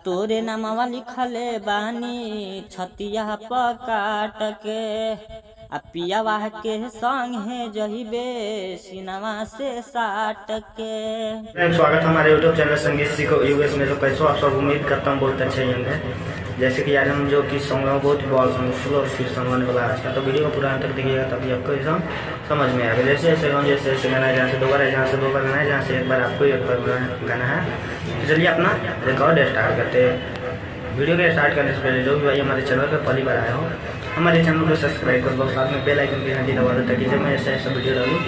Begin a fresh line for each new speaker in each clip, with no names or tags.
तोरे नामवा लिखले बानी छतिया पकाट के पियावा के संग है जहिबे सिनेमा से साट के।
स्वागत है हमारे यूट्यूब चैनल संगीत सीखो यूएस में। तो कैसे आप सब उम्मीद करता हूँ बहुत अच्छे होंगे। जैसे कि आज हम जो कि सॉन्ग है बहुत बॉल सॉन्ग स्लो और स्वीट सॉन्ग होने वाला है। तो वीडियो को पूरा अंत तक देखिएगा तभी आपको ये सॉन्ग समझ में आएगा। जैसे जैसे गाना है जहाँ से दो बार है, जहाँ से दो बार गाना है, जहाँ से एक बार आपको एक बार गाना है। तो चलिए अपना रिकॉर्ड स्टार्ट करते हैं। वीडियो के स्टार्ट करने से पहले जो भी भाई हमारे चैनल पर पहली बार आया हो हमारे चैनल को सब्सक्राइब कर दो, साथ में बेल आइकन की घंटी दबा दो ताकि जब मैं ऐसा वीडियो डालूँ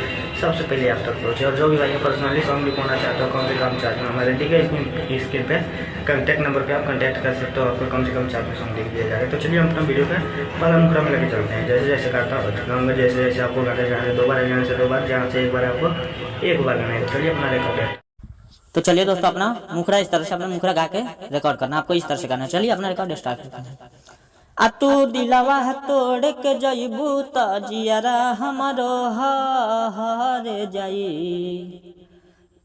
सबसे पहले आप तक पहुँचे। और जो भी भाई पर्सनली सॉन्ग लिखवाना चाहते हो कम से कम चार्ज में हमारे दी गई स्क्रीन पे कॉन्टैक्ट नंबर पे आप कॉन्टैक्ट कर सकते हो, आपको कम से कम चार्ज में सॉन्ग लिख दिया जाएगा। तो चलिए हम अपना वीडियो पे पलंग में लेके चलते हैं। जैसे जैसे करता हूँ जैसे जैसे आपको गाना जहाँ से दो बार है, जहाँ से दो बार, जहाँ से एक बार आपको एक बार गाना है। चलिए अपना रिकॉर्ड।
तो चलिए दोस्तों अपना मुखड़ा इस तरह से अपना मुखड़ा गा के रिकॉर्ड करना, आपको इस तरह से करना। चलिए अपना रिकॉर्ड स्टार्ट करते हैं। तू दिलवा तोड़ के जइबू त जियरा हमरो हर जाई।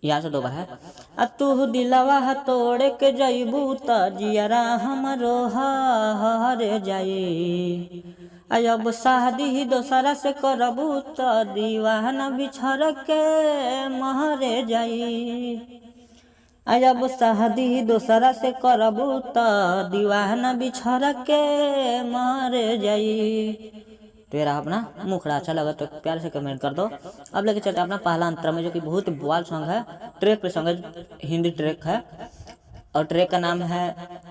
यहाँ से दो बार है। तू दिलवा तोड़ के जइबू त जियरा हमरो हर जाई। अब शादी दोसरा से करबू त दीवाना बिछड़ के महरे जाई। अब शादी दोसरा से करबू त दीवाना बिछड़ के मर जाई। तेरा अपना मुखड़ा अच्छा लगा तो प्यार से कमेंट कर दो। अब लेके चलते अपना पहला अंतरा में, जो कि बहुत बवाल सॉन्ग है, ट्रैक पे सॉन्ग है, हिंदी ट्रैक है और ट्रैक का नाम है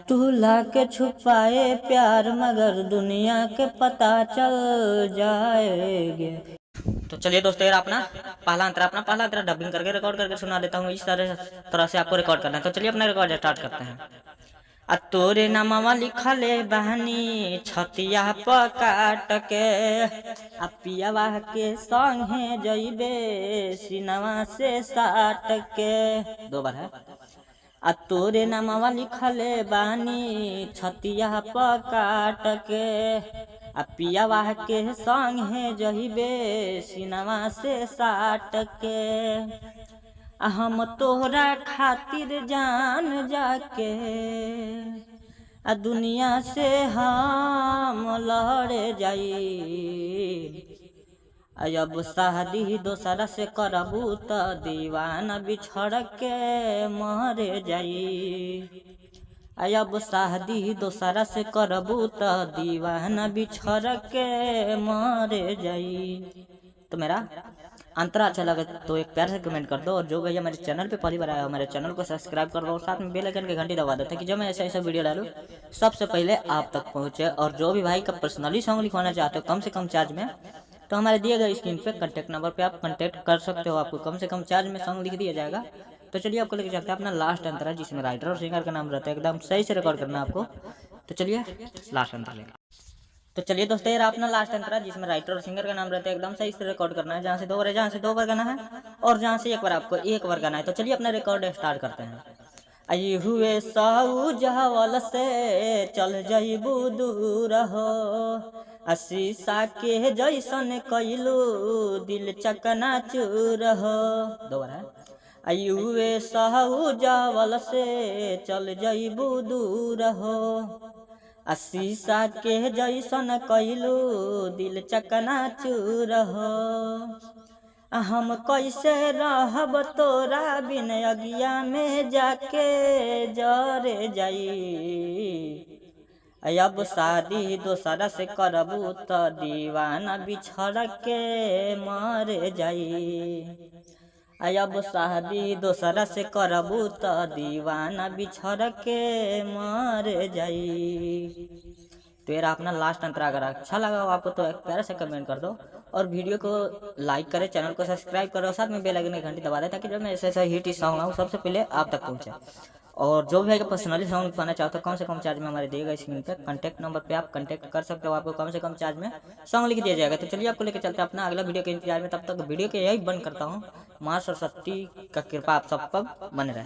तू ला के छुपाए प्यार मगर दुनिया के पता चल जाएगे। तो चलिए दोस्तों यार अपना पहला अंतरा डबिंग करके रिकॉर्ड करके सुना देता हूँ। इस तरह से आपको रिकॉर्ड करना है। तो चलिए अपना रिकॉर्ड स्टार्ट करते हैं। तोरे नामवा लिखले बहनी छतिया पकाट के पियावा के संग है जइबे सिनेमा से साट के। दो बार है। तोरे नामवा लिखले बानी छतिया पकाट के पियावा के संग है जहिबे सिनेमा से साट के। हम तोहरा खातिर जान जाके दुनिया से हम लड़ जाई। अब शादी दोसरा से करबू त दीवाना बिछड़ के मर जाई। अब शादी दोसरा से करबू त दीवाना बिछड़ के मर जाई। तो मेरा अंतरा अच्छा लगे तो एक प्यार से कमेंट कर दो। और जो भैया हमारे चैनल पे पहली बार आया हो हमारे चैनल को सब्सक्राइब कर दो और साथ में बेल आइकन की घंटी दबा दो ताकि जब मैं ऐसा वीडियो डालूँ सबसे पहले आप तक पहुँचे। और जो भी भाई का पर्सनली सॉन्ग लिखवाना चाहते हो कम से कम चार्ज में, तो हमारे दिए गए स्क्रीन पे कॉन्टैक्ट नंबर पे आप कॉन्टैक्ट कर सकते हो, आपको कम से कम चार्ज में सॉन्ग लिख दिया जाएगा। तो चलिए आपको लेके चलते हैं अपना लास्ट अंतरा, जिसमें राइटर और सिंगर का नाम रहता है। एकदम सही से रिकॉर्ड करना है आपको। तो चलिए लास्ट अंतरा लेकर। तो चलिए दोस्तों यार अपना लास्ट अंतरा, जिसमें राइटर और सिंगर का नाम रहता है, एकदम सही से रिकॉर्ड करना है। जहाँ से दो बार है, जहाँ से दो बार गाना है और जहाँ से एक बार आपको एक बार गाना है। तो चलिए अपना रिकॉर्ड स्टार्ट करते हैं। आई हुए साऊ जहवल से चल जइबू दूर हो, शीशा के जैसन कैलू दिल चकना चूर हो। दो बार है। आई हुए साऊ जहवल से चल जइबू दूर हो, शीशा के जैसन कैलू दिल चकना चूर हो। हम कैसे रहब तोरा बिन अगिया में जाके जर जाई। अब शादी दोसरा से करबू त दीवाना बिछड़ के मर जाई। अब शादी दोसरा से करबू त दीवाना बिछड़ के मर जाई। तो यार अपना लास्ट अंतरा अगर अच्छा लगा हो आपको तो एक प्यार से कमेंट कर दो और वीडियो को लाइक करें, चैनल को सब्सक्राइब करो, साथ में बेल आइकन की घंटी दबा दें ताकि जब मैं ऐसा हिट सॉन्ग लाऊं सबसे पहले आप तक पहुंचे। और जो भी है पर्सनली सॉन्ग लिखवाना चाहते हो कम से कम चार्ज में हमारे दिए गए स्क्रीन पे कॉन्टैक्ट नंबर पे आप कॉन्टैक्ट कर सकते हो, आपको कम से कम चार्ज में सॉन्ग लिख दिया जाएगा। तो चलिए आपको लेकर चलते हैं अपना अगला वीडियो के इंतजार में। तब तक वीडियो के यही बंद करता हूँ। माँ सरस्वती का कृपा आप सब पर बने रहे।